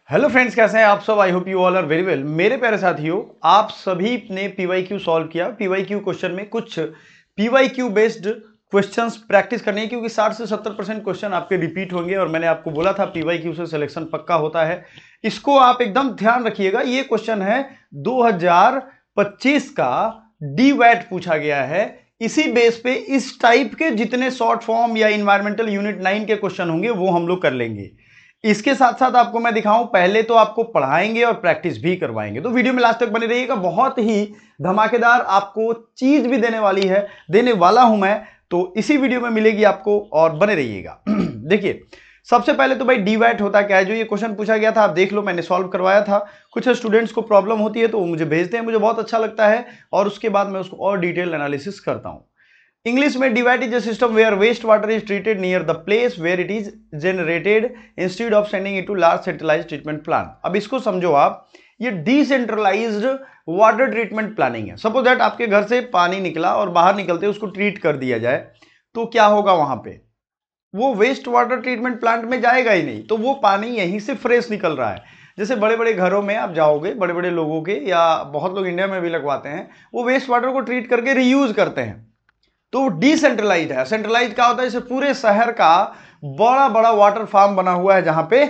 Hello friends, कैसे हैं आप सब। I hope you all are very well. मेरे प्यारे साथियों, आप सभी ने पीवाईक्यू सॉल्व किया। पीवाईक्यू क्वेश्चन में कुछ पीवाईक्यू बेस्ड क्वेश्चंस प्रैक्टिस करनी है, क्योंकि 60 से 70% क्वेश्चन आपके रिपीट होंगे और मैंने आपको बोला था पीवाईक्यू से सिलेक्शन पक्का होता है। इसको आप एकदम ध्यान रखिएगा। ये क्वेश्चन है 2025 का, डीवैट पूछा गया है। इसी बेस पे इस टाइप के जितने शॉर्ट फॉर्म या इन्वायरमेंटल यूनिट 9 के क्वेश्चन होंगे वो हम लोग कर लेंगे। इसके साथ साथ आपको मैं दिखाऊं, पहले तो आपको पढ़ाएंगे और प्रैक्टिस भी करवाएंगे, तो वीडियो में लास्ट तक बने रहिएगा। बहुत ही धमाकेदार आपको चीज भी देने वाला हूं मैं, तो इसी वीडियो में मिलेगी आपको और बने रहिएगा। देखिए, सबसे पहले तो भाई डीवैट होता क्या है। जो ये क्वेश्चन पूछा गया था आप देख लो, मैंने सॉल्व करवाया था। कुछ स्टूडेंट्स को प्रॉब्लम होती है तो वो मुझे भेजते हैं, मुझे बहुत अच्छा लगता है और उसके बाद मैं उसको और डिटेल एनालिसिस करता हूं। इंग्लिश में divide is a system where waste water is treated near the place where it is generated instead of sending it to large centralised treatment plant. अब इसको समझो आप, ये डिसेंट्रलाइज्ड वाटर ट्रीटमेंट प्लानिंग है। Suppose that आपके घर से पानी निकला और बाहर निकलते उसको ट्रीट कर दिया जाए, तो क्या होगा वहां पे? वो वेस्ट वाटर ट्रीटमेंट प्लांट में जाएगा ही नहीं, तो वो पानी यहीं से फ्रेश निकल रहा है। जैसे बड़े बड़े घरों में आप जाओगे, बड़े बड़े लोगों के, या बहुत लोग इंडिया में भी लगवाते हैं, वो वेस्ट वाटर को ट्रीट करके रीयूज करते हैं। तो डिसेंट्रलाइज है। सेंट्रलाइज क्या होता है? जैसे पूरे शहर का बड़ा बड़ा वाटर फार्म बना हुआ है जहां पे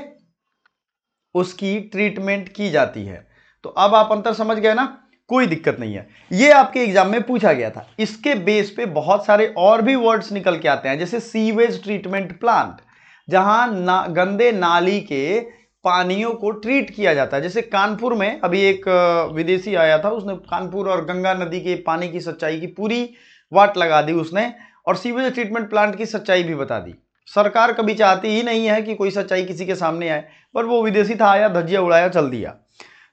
उसकी ट्रीटमेंट की जाती है। तो अब आप अंतर समझ गए ना, कोई दिक्कत नहीं है। ये आपके एग्जाम में पूछा गया था। इसके बेस पे बहुत सारे और भी वर्ड्स निकल के आते हैं, जैसे सीवेज ट्रीटमेंट प्लांट, जहां गंदे नाली के पानियों को ट्रीट किया जाता है। जैसे कानपुर में अभी एक विदेशी आया था, उसने कानपुर और गंगा नदी के पानी की सच्चाई की पूरी वाट लगा दी उसने, और सीवेज ट्रीटमेंट प्लांट की सच्चाई भी बता दी। सरकार कभी चाहती ही नहीं है कि कोई सच्चाई किसी के सामने आए, पर वो विदेशी था, आया, धज्जिया उड़ाया, चल दिया।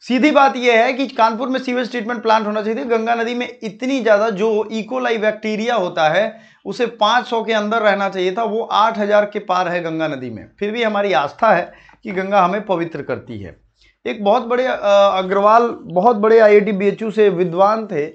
सीधी बात यह है कि कानपुर में सीवेज ट्रीटमेंट प्लांट होना चाहिए। गंगा नदी में इतनी ज्यादा जो इकोलाई बैक्टीरिया होता है उसे 500 के अंदर रहना चाहिए था, वो 8000 के पार है गंगा नदी में। फिर भी हमारी आस्था है कि गंगा हमें पवित्र करती है। एक बहुत बड़े अग्रवाल बहुत बड़े IIT BHU से विद्वान थे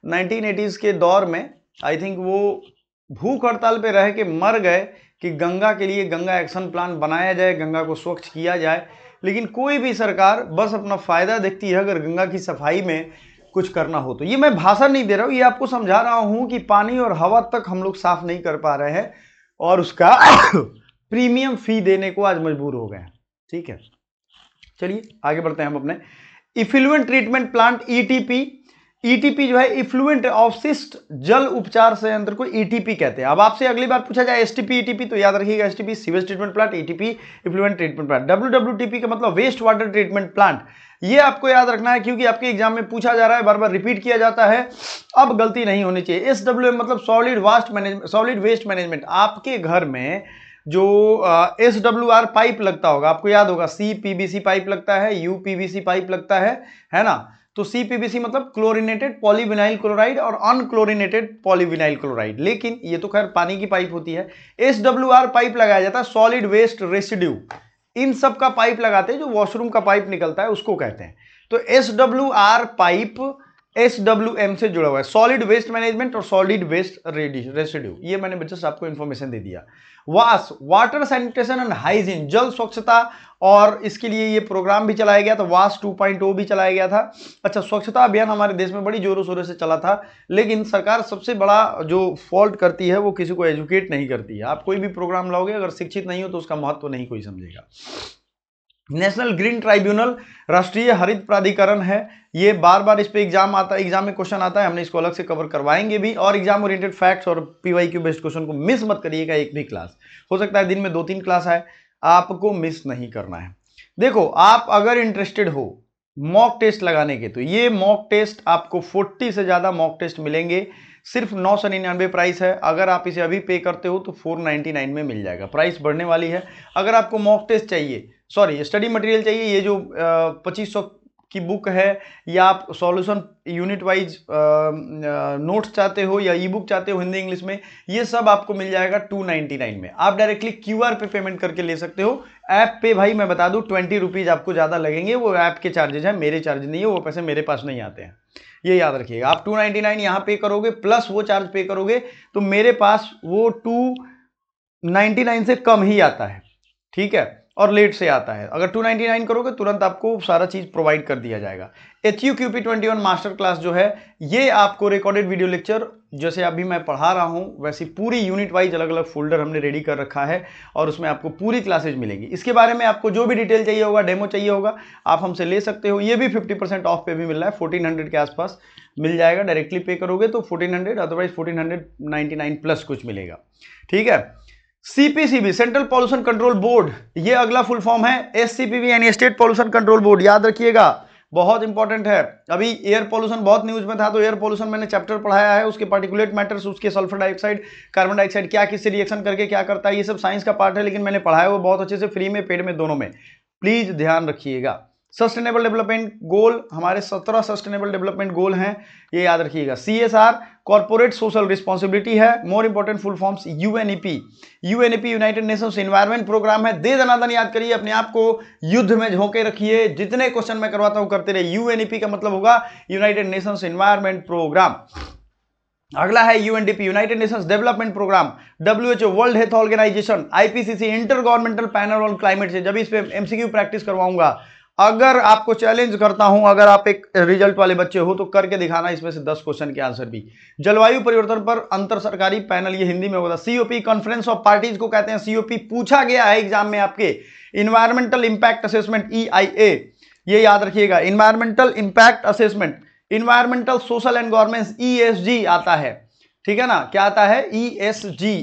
1980s के दौर में। आई थिंक वो भूख हड़ताल पे रह के मर गए कि गंगा के लिए गंगा एक्शन प्लान बनाया जाए, गंगा को स्वच्छ किया जाए। लेकिन कोई भी सरकार बस अपना फायदा देखती है अगर गंगा की सफाई में कुछ करना हो तो। ये मैं भाषण नहीं दे रहा हूं, ये आपको समझा रहा हूं कि पानी और हवा तक हम लोग साफ नहीं कर पा रहे हैं और उसका प्रीमियम फी देने को आज मजबूर हो गए हैं। ठीक है, चलिए आगे बढ़ते हैं हम अपने इफ्लुएंट ट्रीटमेंट प्लांट ईटीपी जो है इफ्लुएंट अवशिष्ट जल उपचार संयंत्र को ईटीपी कहते हैं। अब आपसे अगली बार पूछा जाए एसटीपी ईटीपी, तो याद रखिएगा STP sewage treatment plant, ETP effluent treatment plant. WWTP का मतलब वेस्ट वाटर ट्रीटमेंट प्लांट। ये आपको याद रखना है क्योंकि आपके एग्जाम में पूछा जा रहा है, बार बार रिपीट किया जाता है, अब गलती नहीं होनी चाहिए। एसडब्ल्यूएम मतलब सॉलिड वेस्ट मैनेजमेंट। आपके घर में जो SWR पाइप लगता होगा, आपको याद होगा, CPVC पाइप लगता है, UPVC पाइप लगता है ना। तो CPVC मतलब क्लोरिनेटेड पॉलीविनाइल क्लोराइड और अनक्लोरिनेटेड पॉलीविनाइल क्लोराइड, लेकिन ये तो खैर पानी की पाइप होती है। SWR पाइप लगाया जाता है, सॉलिड वेस्ट रेसिड्यू। इन सब का पाइप लगाते हैं, जो वॉशरूम का पाइप निकलता है उसको कहते हैं। तो SWR पाइप SWM से जुड़ा हुआ है, सॉलिड वेस्ट मैनेजमेंट और सॉलिड वेस्ट रेसिड्यू। ये मैंने जस्ट आपको इंफॉर्मेशन दे दिया। वाटर सैनिटेशन एंड हाइजीन, जल स्वच्छता, और इसके लिए ये प्रोग्राम भी चलाया गया था, वास 2.0 भी चलाया गया था। अच्छा, स्वच्छता अभियान हमारे देश में बड़ी जोरों शोरों से चला था, लेकिन सरकार सबसे बड़ा जो फॉल्ट करती है वो किसी को एजुकेट नहीं करती है। आप कोई भी प्रोग्राम लाओगे, अगर शिक्षित नहीं हो तो उसका महत्व नहीं कोई समझेगा। नेशनल ग्रीन ट्राइब्यूनल, राष्ट्रीय हरित प्राधिकरण है। ये बार बार इस पे एग्जाम में क्वेश्चन आता है, हमने इसको अलग से कवर करवाएंगे भी। और एग्जाम ओरिएंटेड फैक्ट्स और पीवाईक्यू बेस्ड क्वेश्चन को मिस मत करिएगा, एक भी क्लास। हो सकता है दिन में 2-3 क्लास आए, आपको मिस नहीं करना है। देखो, आप अगर इंटरेस्टेड हो मॉक टेस्ट लगाने के, तो ये मॉक टेस्ट आपको 40 से ज्यादा मॉक टेस्ट मिलेंगे। सिर्फ 999 प्राइस है। अगर आप इसे अभी पे करते हो तो 499 में मिल जाएगा। प्राइस बढ़ने वाली है। अगर आपको मॉक टेस्ट चाहिए, सॉरी स्टडी मटेरियल चाहिए, ये जो 2500 की बुक है, या आप सॉल्यूशन यूनिट वाइज नोट्स चाहते हो या ई बुक चाहते हो हिंदी इंग्लिश में, ये सब आपको मिल जाएगा 299 में। आप डायरेक्टली QR पे पेमेंट करके ले सकते हो। ऐप पे भाई मैं बता दूं 20 रुपीज आपको ज्यादा लगेंगे, वो ऐप के चार्जेज है, मेरे चार्ज नहीं है, वो पैसे मेरे पास नहीं आते हैं, ये याद रखिएगा। आप 299 यहां पे करोगे प्लस वो चार्ज पे करोगे तो मेरे पास वो 299 से कम ही आता है। ठीक है, और लेट से आता है। अगर 299 करोगे तुरंत आपको सारा चीज प्रोवाइड कर दिया जाएगा। HUQP21 मास्टर क्लास जो है ये आपको रिकॉर्डेड वीडियो लेक्चर जैसे अभी मैं पढ़ा रहा हूं वैसी पूरी यूनिट वाइज अलग अलग फोल्डर हमने रेडी कर रखा है और उसमें आपको पूरी क्लासेज मिलेंगी। इसके बारे में आपको जो भी डिटेल चाहिए होगा, डेमो चाहिए होगा, आप हमसे ले सकते हो। ये भी 50% ऑफ पे भी मिल रहा है, 1400 के आसपास मिल जाएगा। डायरेक्टली पे करोगे तो 1400, अदरवाइज 1499 प्लस कुछ मिलेगा। ठीक है। CPCB central pollution control board, ये अगला फुल फॉर्म है। SCPB यानी स्टेट पॉल्यूशन कंट्रोल बोर्ड, याद रखिएगा बहुत इंपॉर्टेंट है। अभी एयर पॉल्यूशन बहुत न्यूज में था, तो एयर पॉल्यूशन मैंने चैप्टर पढ़ाया है, उसके पार्टिकुलेट मैटर्स, उसके सल्फर डाइऑक्साइड, कार्बन डाइऑक्साइड क्या किससे रिएक्शन करके क्या करता है, ये सब साइंस का पार्ट है, लेकिन मैंने पढ़ाया वो बहुत अच्छे से, फ्री में पेड में दोनों में, प्लीज ध्यान रखिएगा। सस्टेनेबल डेवलपमेंट गोल, हमारे 17 सस्टेनेबल डेवलपमेंट गोल हैं, ये याद रखिएगा। CSR कॉर्पोरेट सोशल रिस्पॉन्सिबिलिटी है। More important full forms UNEP, United Nations environment programme है। दे दनादन याद करिए, अपने आप को युद्ध में झोंके रखिए, जितने क्वेश्चन मैं करवाता हूं करते रहिए। UNEP का मतलब होगा यूनाइटेड नेशंस एनवायरमेंट प्रोग्राम। अगला है UNDP, United Nations development programme. WHO world health organisation. IPCC inter governmental panel on climate change. जब इस पे MCQ प्रैक्टिस करवाऊंगा, अगर आपको चैलेंज करता हूं, अगर आप एक रिजल्ट वाले बच्चे हो तो करके दिखाना इसमें से 10 क्वेश्चन के आंसर भी। जलवायु परिवर्तन पर अंतर सरकारी पैनल, ये हिंदी में होगा। COP कॉन्फ्रेंस ऑफ पार्टीज को कहते हैं। COP पूछा गया है एग्जाम में आपके। इन्वायरमेंटल इंपैक्ट असेसमेंट EIA, ये याद रखिएगा। Environmental impact assessment, environmental social and governance ESG आता है। ठीक है ना, क्या आता है? ESG।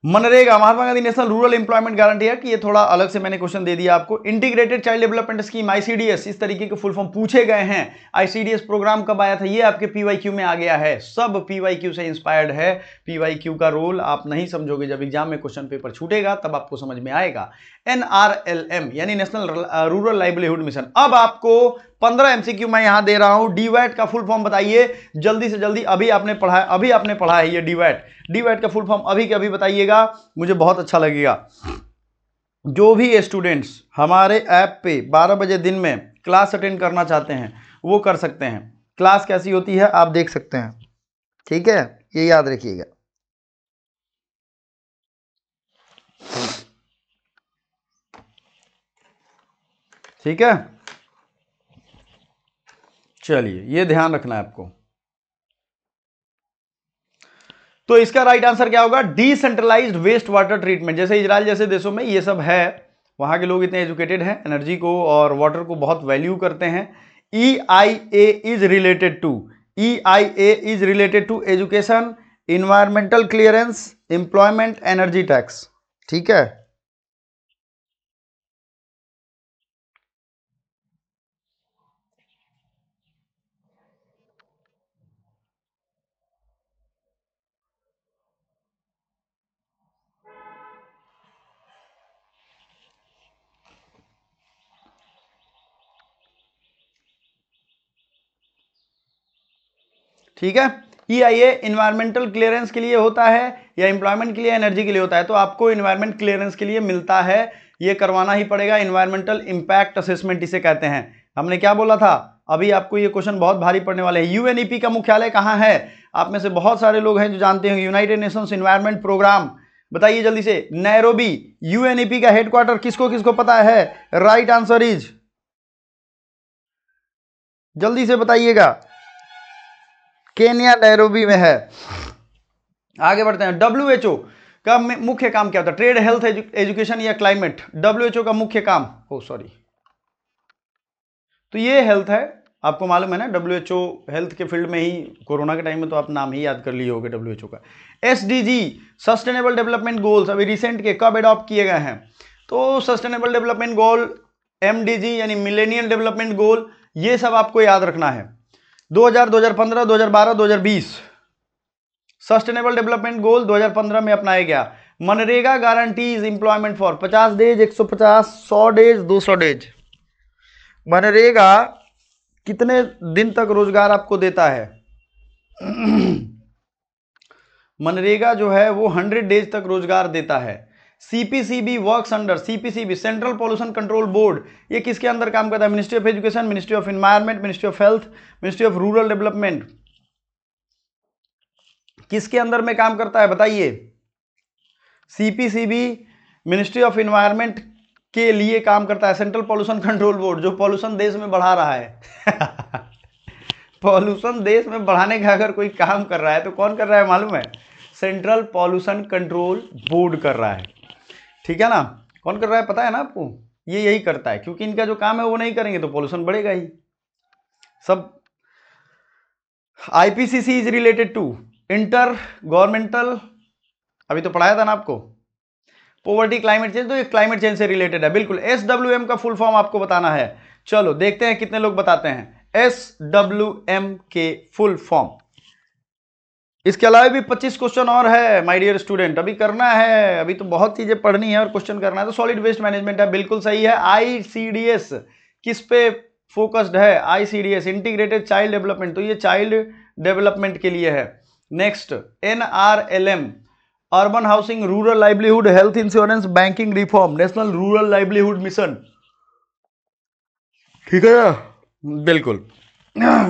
MNREGA, Mahatma Gandhi national rural employment guarantee act, ये थोड़ा अलग से मैंने क्वेश्चन दे दिया आपको। Integrated child development scheme ICDS, इस तरीके के फुल फॉर्म पूछे गए हैं। ICDS प्रोग्राम कब आया था, ये आपके PYQ में आ गया है। सब PYQ से इंस्पायर्ड है। PYQ का रोल आप नहीं समझोगे, जब एग्जाम में क्वेश्चन पेपर छूटेगा तब आपको समझ में आएगा। NRLM यानी नेशनल रूरल लाइवलीहुड मिशन। अब आपको 15 MCQ मैं यहां दे रहा हूं। DWAT का फुल फॉर्म बताइए जल्दी से जल्दी। अभी आपने पढ़ा है ये DWAT का फुल फॉर्म अभी के अभी बताइएगा, मुझे बहुत अच्छा लगेगा। जो भी स्टूडेंट्स हमारे ऐप पे 12 बजे दिन में क्लास अटेंड करना चाहते हैं वो कर सकते हैं। क्लास कैसी होती है आप देख सकते हैं। ठीक है, ये याद रखिएगा। ठीक है, चलिए ये ध्यान रखना है आपको। तो इसका राइट आंसर क्या होगा? Decentralised waste water treatment. जैसे इजराइल जैसे देशों में ये सब है, वहां के लोग इतने एजुकेटेड हैं, एनर्जी को और वाटर को बहुत वैल्यू करते हैं। EIA is related to education, environmental clearance, employment, energy tax. ठीक है, ठीक है। EIA इन्वायरमेंटल क्लियरेंस के लिए होता है या एम्प्लॉयमेंट के लिए, एनर्जी के लिए होता है। तो आपको इन्वायरमेंट क्लियरेंस के लिए मिलता है, ये करवाना ही पड़ेगा। इन्वायरमेंटल इंपैक्ट असेसमेंट इसे कहते हैं। हमने क्या बोला था? अभी आपको ये क्वेश्चन बहुत भारी पड़ने वाले हैं। UNEP का मुख्यालय कहां है? आप में से बहुत सारे लोग हैं जो जानते हैं। यूनाइटेड नेशंस एनवायरमेंट प्रोग्राम, बताइए जल्दी से। नैरोबी। UNEP का हेडक्वार्टर किसको किसको पता है? राइट आंसर इज, जल्दी से बताइएगा। केन्या नैरोबी में है। आगे बढ़ते हैं। WHO का मुख्य काम क्या होता है? ट्रेड, हेल्थ, एजुकेशन या क्लाइमेट? WHO का मुख्य काम, तो ये हेल्थ है। आपको मालूम है ना, WHO हेल्थ के फील्ड में ही, कोरोना के टाइम में तो आप नाम ही याद कर लिए होगे WHO का। SDG सस्टेनेबल डेवलपमेंट गोल्स अभी रिसेंट के कब एडॉप्ट किए गए हैं? तो सस्टेनेबल डेवलपमेंट गोल, MDG यानी मिलेनियल डेवलपमेंट गोल, ये सब आपको याद रखना है। 2000, 2015, 2012, 2020 सस्टेनेबल डेवलपमेंट गोल 2015 में अपनाया गया। MNREGA guarantees employment for 50 days, 150, 100 days, 200 days. MNREGA कितने दिन तक रोजगार आपको देता है? मनरेगा जो है वो 100 डेज तक रोजगार देता है। CPCB works under, CPCB central pollution control board, ये किसके अंदर काम करता है? Ministry of education, ministry of environment, ministry of health, ministry of rural development. किसके अंदर में काम करता है बताइए? CPCB मिनिस्ट्री ऑफ इन्वायरमेंट के लिए काम करता है सेंट्रल पॉल्यूशन कंट्रोल बोर्ड, जो पॉल्यूशन देश में बढ़ा रहा है पॉल्यूशन देश में बढ़ाने का अगर कोई काम कर रहा है तो कौन कर रहा है मालूम है? सेंट्रल पॉल्यूशन कंट्रोल बोर्ड कर रहा है, ठीक है ना। कौन कर रहा है पता है ना आपको? ये यही करता है, क्योंकि इनका जो काम है वो नहीं करेंगे तो पॉल्यूशन बढ़ेगा ही सब। IPCC is related to inter governmental, अभी तो पढ़ाया था ना आपको, पॉवर्टी क्लाइमेट चेंज, तो ये क्लाइमेट चेंज से रिलेटेड है बिल्कुल। SWM का फुल फॉर्म आपको बताना है। चलो देखते हैं कितने लोग बताते हैं SWM के फुल फॉर्म। इसके अलावा भी 25 क्वेश्चन और है माय डियर स्टूडेंट, अभी करना है, अभी तो बहुत चीजें पढ़नी है और क्वेश्चन करना है। तो सॉलिड वेस्ट मैनेजमेंट है, बिल्कुल सही है। ICDS किस पे फोकस्ड है? ICDS इंटीग्रेटेड चाइल्ड डेवलपमेंट, तो ये चाइल्ड डेवलपमेंट के लिए है। Next NRLM urban housing, rural livelihood, health insurance, banking reform, national rural livelihood mission, ठीक है ना, बिल्कुल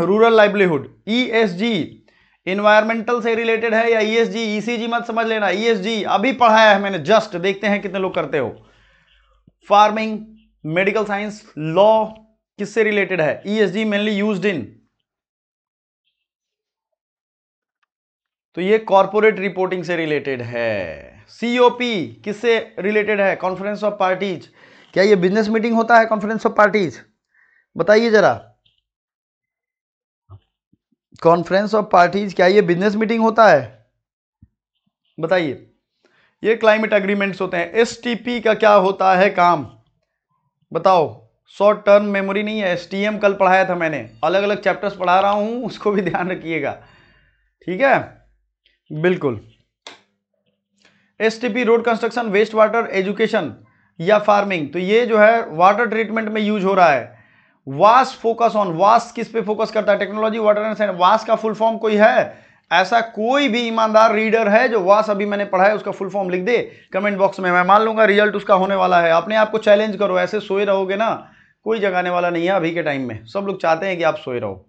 रूरल लाइवलीहुड। ESG इन्वायरमेंटल से रिलेटेड है या ESG? ECG मत समझ लेना, ESG अभी पढ़ाया है मैंने जस्ट, देखते हैं कितने लोग करते हो। फार्मिंग, मेडिकल साइंस, लॉ किससे रिलेटेड है? ESG मेनली यूज्ड इन, तो ये कॉर्पोरेट रिपोर्टिंग से रिलेटेड है। COP किससे रिलेटेड है? Conference of parties. क्या ये बिजनेस मीटिंग होता है कॉन्फ्रेंस ऑफ पार्टीज? बताइए जरा, कॉन्फ्रेंस ऑफ पार्टीज क्या ये बिजनेस मीटिंग होता है? बताइए। ये क्लाइमेट एग्रीमेंट्स होते हैं। STP का क्या होता है काम? बताओ। शॉर्ट टर्म मेमोरी नहीं है, STM कल पढ़ाया था मैंने, अलग अलग चैप्टर्स पढ़ा रहा हूं, उसको भी ध्यान रखिएगा, ठीक है, बिल्कुल। STP road construction, waste water, education या फार्मिंग, तो ये जो है वाटर ट्रीटमेंट में यूज हो रहा है। वास फोकस ऑन, वास किस पे फोकस करता है? Technology, water and science. वास का फुल फॉर्म कोई है? ऐसा कोई भी ईमानदार रीडर है जो वास अभी मैंने पढ़ा है उसका फुल फॉर्म लिख दे कमेंट बॉक्स में, मैं मान लूंगा रिजल्ट उसका होने वाला है। अपने आप को चैलेंज करो, ऐसे सोए रहोगे ना कोई जगाने वाला नहीं है। अभी के टाइम में सब लोग चाहते हैं कि आप सोए रहो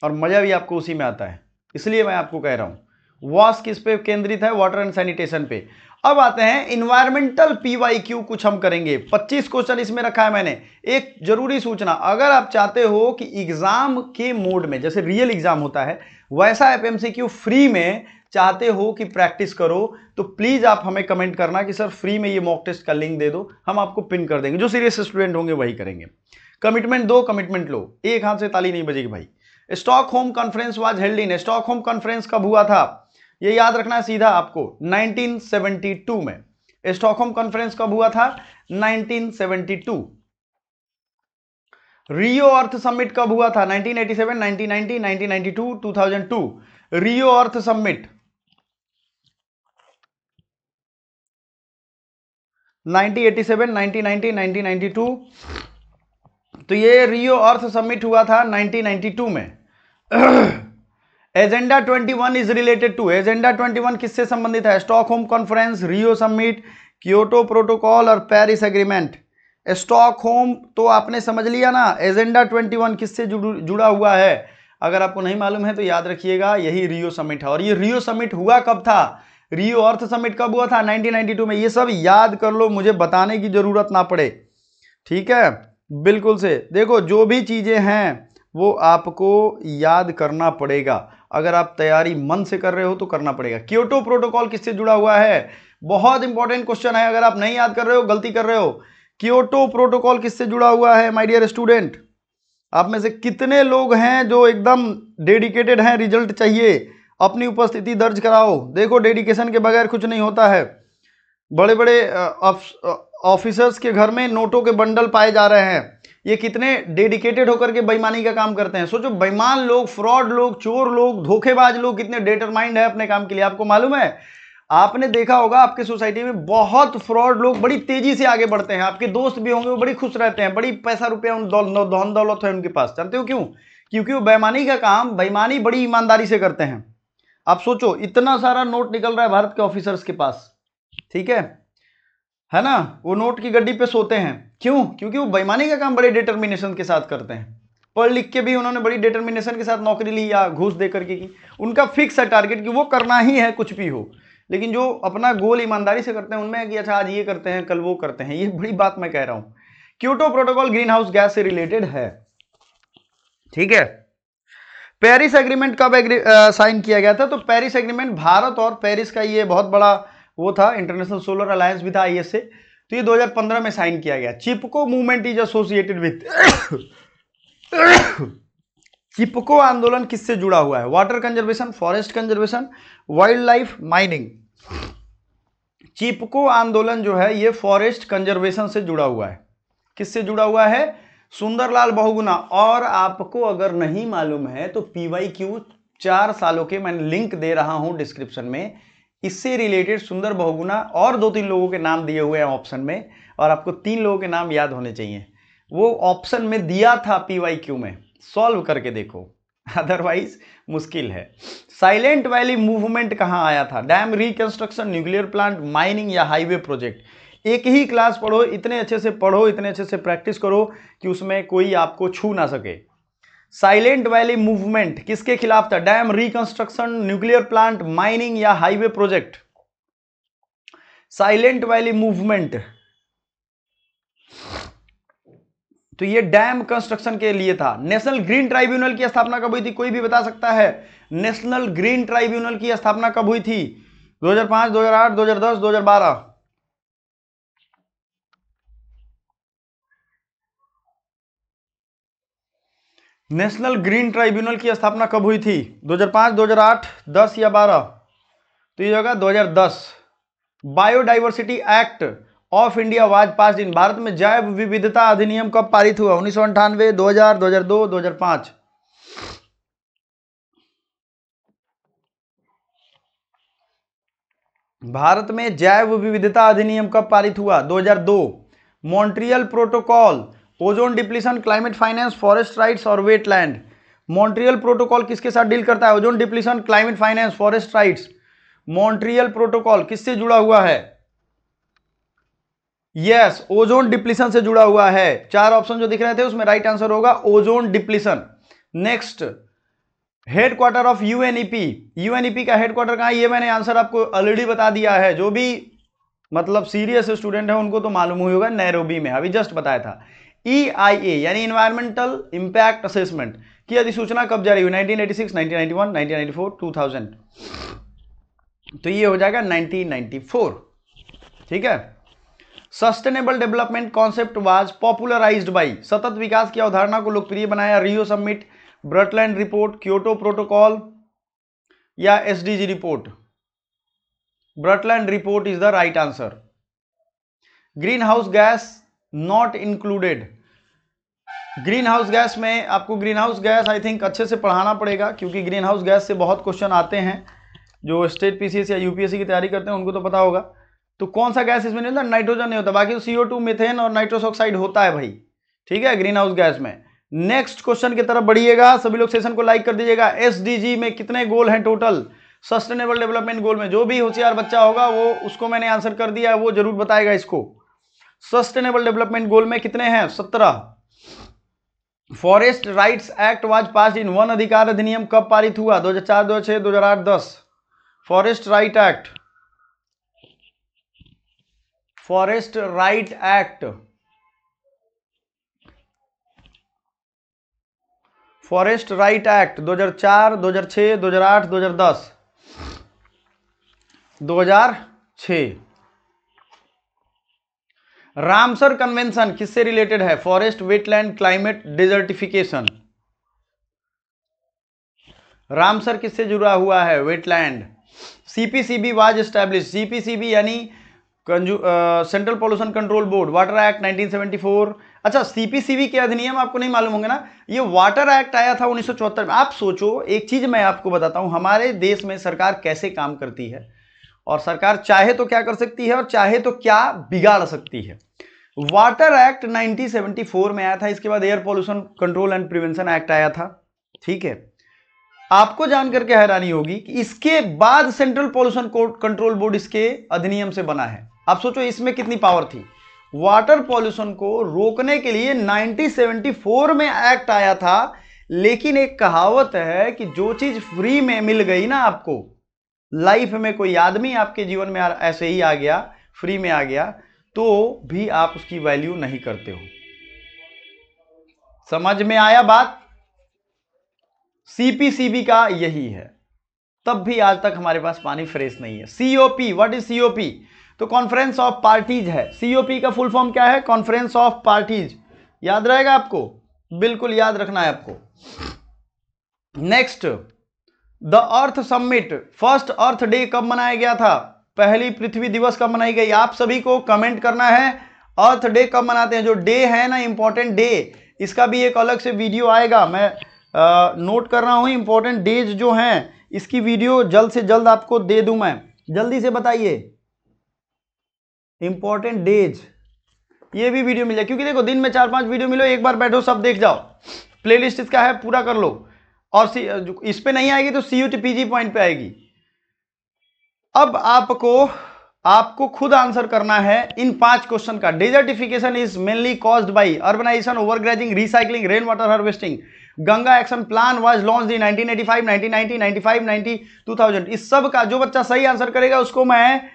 और मजा भी आपको उसी में आता है, इसलिए मैं आपको कह रहा हूं वास किस पे केंद्रित है? वाटर एंड सैनिटेशन पे। अब आते हैं इन्वायरमेंटल PYQ, कुछ हम करेंगे। 25 क्वेश्चन इसमें रखा है मैंने। एक जरूरी सूचना, अगर आप चाहते हो कि एग्जाम के मोड में जैसे रियल एग्जाम होता है वैसा FMCQ फ्री में चाहते हो कि प्रैक्टिस करो, तो प्लीज आप हमें कमेंट करना कि सर फ्री में ये मॉक टेस्ट का लिंक दे दो, हम आपको पिन कर देंगे। जो सीरियस स्टूडेंट होंगे वही करेंगे। कमिटमेंट दो, कमिटमेंट लो, एक हाथ से ताली नहीं बजेगी भाई। Stockholm conference was held in, Stockholm conference कब हुआ था? ये याद रखना है सीधा आपको, 1972 में। स्टॉकहोम कॉन्फ्रेंस कब हुआ था? 1972। रियो अर्थ समिट कब हुआ था? 1987, 1990, 1992, 2002। रियो अर्थ समिट 1987, 1990, 1992, तो ये रियो अर्थ समिट हुआ था 1992 में। Agenda 21 is related to, agenda 21 किससे संबंधित है? Stockholm conference, Rio summit, Kyoto protocol और पेरिस एग्रीमेंट। स्टॉकहोम तो आपने समझ लिया ना, एजेंडा 21 किससे जुड़ा हुआ है? अगर आपको नहीं मालूम है तो याद रखिएगा यही रियो समिट है। और ये रियो समिट हुआ कब था? रियो अर्थ समिट कब हुआ था? 1992 में। ये सब याद कर लो, मुझे बताने की जरूरत ना पड़े, ठीक है, बिल्कुल से। देखो जो भी चीजें हैं वो आपको याद करना पड़ेगा, अगर आप तैयारी मन से कर रहे हो तो करना पड़ेगा। क्योटो प्रोटोकॉल किससे जुड़ा हुआ है? बहुत इंपॉर्टेंट क्वेश्चन है, अगर आप नहीं याद कर रहे हो गलती कर रहे हो। क्योटो प्रोटोकॉल किससे जुड़ा हुआ है माय डियर स्टूडेंट? आप में से कितने लोग हैं जो एकदम डेडिकेटेड हैं, रिजल्ट चाहिए, अपनी उपस्थिति दर्ज कराओ। देखो डेडिकेशन के बगैर कुछ नहीं होता है। बड़े बड़े ऑफिसर्स के घर में नोटों के बंडल पाए जा रहे हैं, ये कितने डेडिकेटेड होकर के बेईमानी का काम करते हैं। सोचो, बेईमान लोग, फ्रॉड लोग, चोर लोग, धोखेबाज लोग कितने डिटरमाइंड है अपने काम के लिए। आपको मालूम है, आपने देखा होगा आपके सोसाइटी में बहुत फ्रॉड लोग बड़ी तेजी से आगे बढ़ते हैं। आपके दोस्त भी होंगे, वो बड़ी खुश रहते हैं, बड़ी पैसा रुपया धन दौलत है उनके पास। जानते हो क्यों? क्योंकि वो बेईमानी का काम, बेईमानी बड़ी ईमानदारी से करते हैं। आप सोचो, इतना सारा नोट निकल रहा है भारत के ऑफिसर्स के पास, ठीक है ना, वो नोट की गड्डी पे सोते हैं। क्यों? क्योंकि वो बेईमानी का काम बड़े डिटर्मिनेशन के साथ करते हैं। पढ़ लिख के भी उन्होंने बड़ी डिटर्मिनेशन के साथ नौकरी ली या घूस देकर के की। उनका फिक्स है टारगेट कि वो करना ही है कुछ भी हो। लेकिन जो अपना गोल ईमानदारी से करते हैं उनमें है कि अच्छा आज ये करते हैं कल वो करते हैं। ये बड़ी बात मैं कह रहा हूं। Kyoto protocol green house gas से रिलेटेड है, ठीक है। पेरिस एग्रीमेंट कब साइन किया गया था? तो पेरिस एग्रीमेंट भारत और पेरिस का ये बहुत बड़ा वो था, इंटरनेशनल सोलर अलायंस भी था ISA, तो ये 2015 में साइन किया गया। Chipko movement is associated with Chipko आंदोलन किससे जुड़ा हुआ है? Water conservation, forest conservation, wild life, mining. Chipko आंदोलन जो है ये फॉरेस्ट कंजर्वेशन से जुड़ा हुआ है। किससे जुड़ा हुआ है? सुंदरलाल बहुगुणा। और आपको अगर नहीं मालूम है तो PYQ 4 सालों के मैंने लिंक दे रहा हूं डिस्क्रिप्शन में, इससे रिलेटेड सुंदर बहुगुणा और 2-3 लोगों के नाम दिए हुए हैं ऑप्शन में, और आपको 3 लोगों के नाम याद होने चाहिए। वो ऑप्शन में दिया था PYQ में, सॉल्व करके देखो, अदरवाइज मुश्किल है। साइलेंट वैली मूवमेंट कहां आया था? Dam reconstruction, nuclear plant, mining या हाईवे प्रोजेक्ट। एक ही क्लास पढ़ो, इतने अच्छे से पढ़ो, इतने अच्छे से प्रैक्टिस करो कि उसमें कोई आपको छू ना सके। साइलेंट वैली मूवमेंट किसके खिलाफ था? Dam reconstruction, nuclear plant, mining या highway project. Silent valley movement तो ये डैम कंस्ट्रक्शन के लिए था। नेशनल ग्रीन ट्राइब्यूनल की स्थापना कब हुई थी? कोई भी बता सकता है? नेशनल ग्रीन ट्राइब्यूनल की स्थापना कब हुई थी? 2005, 2008, 2010, 2012। नेशनल ग्रीन ट्राइब्यूनल की स्थापना कब हुई थी? 2005, 2008, 10 या 12? तो ये होगा 2010। Biodiversity act of India was passed in. Bharat में जैव विविधता अधिनियम कब पारित हुआ? 1998, 2000, 2002, 2005? भारत में जैव विविधता अधिनियम कब पारित हुआ? 2002। Montreal protocol, ozone depletion, climate finance, forest rights और वेटलैंड। मॉन्ट्रियल प्रोटोकॉल किसके साथ डील करता है? Ozone depletion, climate finance, forest rights. Montreal protocol किससे जुड़ा हुआ है? यस, ओजोन डिप्लीशन से जुड़ा हुआ है। 4 ऑप्शन जो दिख रहे थे उसमें राइट आंसर होगा ozone depletion. Next, headquarter of UNEP. UNEP का हेडक्वार्टर कहां है? ये मैंने आंसर आपको ऑलरेडी बता दिया है। जो भी मतलब सीरियस स्टूडेंट है उनको तो मालूम हुई होगा, नैरोबी में, अभी जस्ट बताया था। EIA यानी इन्वायरमेंटल इंपैक्ट असेसमेंट की अधिसूचना कब जारी हुई? 1986, 1991, 1994, 2000? तो ये हो जाएगा 1994, ठीक है। Sustainable development concept was popularised by. सतत विकास की अवधारणा को लोकप्रिय बनाया Rio summit, Brundtland report, Kyoto protocol या SDG report? Brundtland report is the right answer. Green house gas not included. Green house gas में आपको green house gas I think अच्छे से पढ़ाना पड़ेगा, क्योंकि ग्रीन हाउस गैस से बहुत क्वेश्चन आते हैं। जो स्टेट PCS या UPSC की तैयारी करते हैं उनको तो पता होगा। तो कौन सा गैस इसमें नहीं होता? नाइट्रोजन नहीं होता, बाकी तो CO2, मीथेन और नाइट्रस ऑक्साइड होता है भाई, ठीक है, ग्रीन हाउस गैस में। नेक्स्ट क्वेश्चन की तरफ बढ़िएगा, सभी लोग सेशन को लाइक कर दीजिएगा। SDG में कितने गोल हैं टोटल? सस्टेनेबल डेवलपमेंट गोल में जो भी होशियार बच्चा होगा वो, उसको मैंने आंसर कर दिया है, वो जरूर बताएगा इसको। सस्टेनेबल डेवलपमेंट गोल में कितने हैं? 17। Forest rights act was passed in. One अधिकार अधिनियम कब पारित हुआ? 2004, 2006, 2008, 10? Forest right act, forest right act, forest right act 2004, 2006, 2008, 2010? 2006। Ramsar convention किससे रिलेटेड है? Forest, wetland, climate, desertification? Ramsar किससे जुड़ा हुआ है? Wetland. CPCB was establish. CPCB यानी central pollution control board. Water act 1974। अच्छा, CPCB के अधिनियम आपको नहीं मालूम होंगे ना, ये वाटर एक्ट आया था 1974 में। आप सोचो, एक चीज मैं आपको बताता हूं, हमारे देश में सरकार कैसे काम करती है, और सरकार चाहे तो क्या कर सकती है और चाहे तो क्या बिगाड़ सकती है। वाटर एक्ट 1974 में आया था, इसके बाद air pollution control and prevention act आया था, ठीक है। आपको जानकर के हैरानी होगी कि इसके बाद सेंट्रल पॉल्यूशन कंट्रोल बोर्ड इसके अधिनियम से बना है। आप सोचो इसमें कितनी पावर थी। वाटर पॉल्यूशन को रोकने के लिए 1974 में एक्ट आया था, लेकिन एक कहावत है कि जो चीज फ्री में मिल गई ना आपको, लाइफ में कोई आदमी आपके जीवन में ऐसे ही आ गया, फ्री में आ गया, तो भी आप उसकी वैल्यू नहीं करते हो। समझ में आया बात? सीपीसीबी का यही है, तब भी आज तक हमारे पास पानी फ्रेश नहीं है। COP, what is COP? तो कॉन्फ्रेंस ऑफ पार्टीज है। सीओपी का फुल फॉर्म क्या है? Conference of parties. याद रहेगा आपको, बिल्कुल याद रखना है आपको। Next, the earth summit, first earth day कब मनाया गया था? पहली पृथ्वी दिवस कब मनाई गई? आप सभी को कमेंट करना है अर्थ डे कब मनाते हैं। जो डे है ना, इंपॉर्टेंट डे, इसका भी एक अलग से वीडियो आएगा। मैं नोट कर रहा हूं, इंपॉर्टेंट डेज जो हैं इसकी वीडियो जल्द से जल्द आपको दे दूं मैं। जल्दी से बताइए इंपॉर्टेंट डेज, ये भी वीडियो मिल जाए, क्योंकि देखो दिन में 4-5 वीडियो मिलो, एक बार बैठो सब देख जाओ। प्लेलिस्ट इसका है, पूरा कर लो। और इस पे नहीं आएगी तो CUT-PG पॉइंट पे आएगी। अब आपको खुद आंसर करना है इन 5 क्वेश्चन का। Desertification is mainly caused by urbanisation, overgrazing, recycling, rain water harvesting. Ganga action plan was launched in 1985, 1990, 95, 90, 2000। इस सब का जो बच्चा सही आंसर करेगा उसको मैं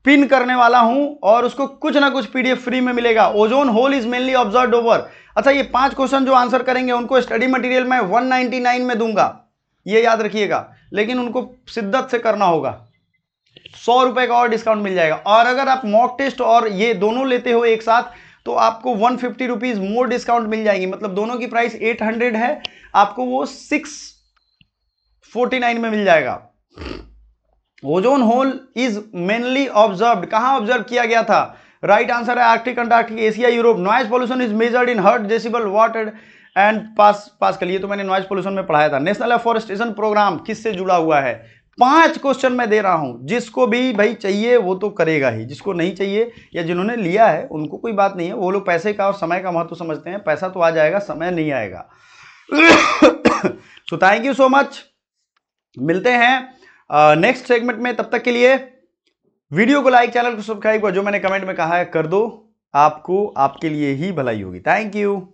पिन करने वाला हूं और उसको कुछ ना कुछ PDF फ्री में मिलेगा। Ozone hole is mainly observed over. अच्छा, ये 5 क्वेश्चन जो आंसर करेंगे उनको स्टडी मटेरियल मैं 199 में दूंगा, ये याद रखिएगा, लेकिन उनको शिद्दत से करना होगा। 100 रुपए का और डिस्काउंट मिल जाएगा। और अगर आप मॉक टेस्ट और ये दोनों लेते हो एक साथ तो आपको 150 रुपीज मोर डिस्काउंट मिल जाएंगी। मतलब दोनों की प्राइस 800 है, आपको वो 649 में मिल जाएगा। Ozone hole is mainly observed, कहां ऑब्जर्व किया गया था? राइट आंसर है Arctic, Antarctic, Asia, Europe. Noise pollution is measured in hertz, decibel, watt and pascal. ये तो मैंने नॉइज पोल्यूशन में पढ़ाया था। नेशनल एफॉरेस्टेशन प्रोग्राम किससे जुड़ा हुआ है? 5 क्वेश्चन मैं दे रहा हूं, जिसको भी भाई चाहिए वो तो करेगा ही, जिसको नहीं चाहिए या जिन्होंने लिया है उनको कोई बात नहीं है, वो लोग पैसे का और समय का महत्व समझते हैं। पैसा तो आ जाएगा, समय नहीं आएगा। So thank you so much, मिलते हैं नेक्स्ट सेगमेंट में। तब तक के लिए वीडियो को लाइक, चैनल को सब्सक्राइब, और जो मैंने कमेंट में कहा है कर दो, आपको आपके लिए ही भलाई होगी। Thank you.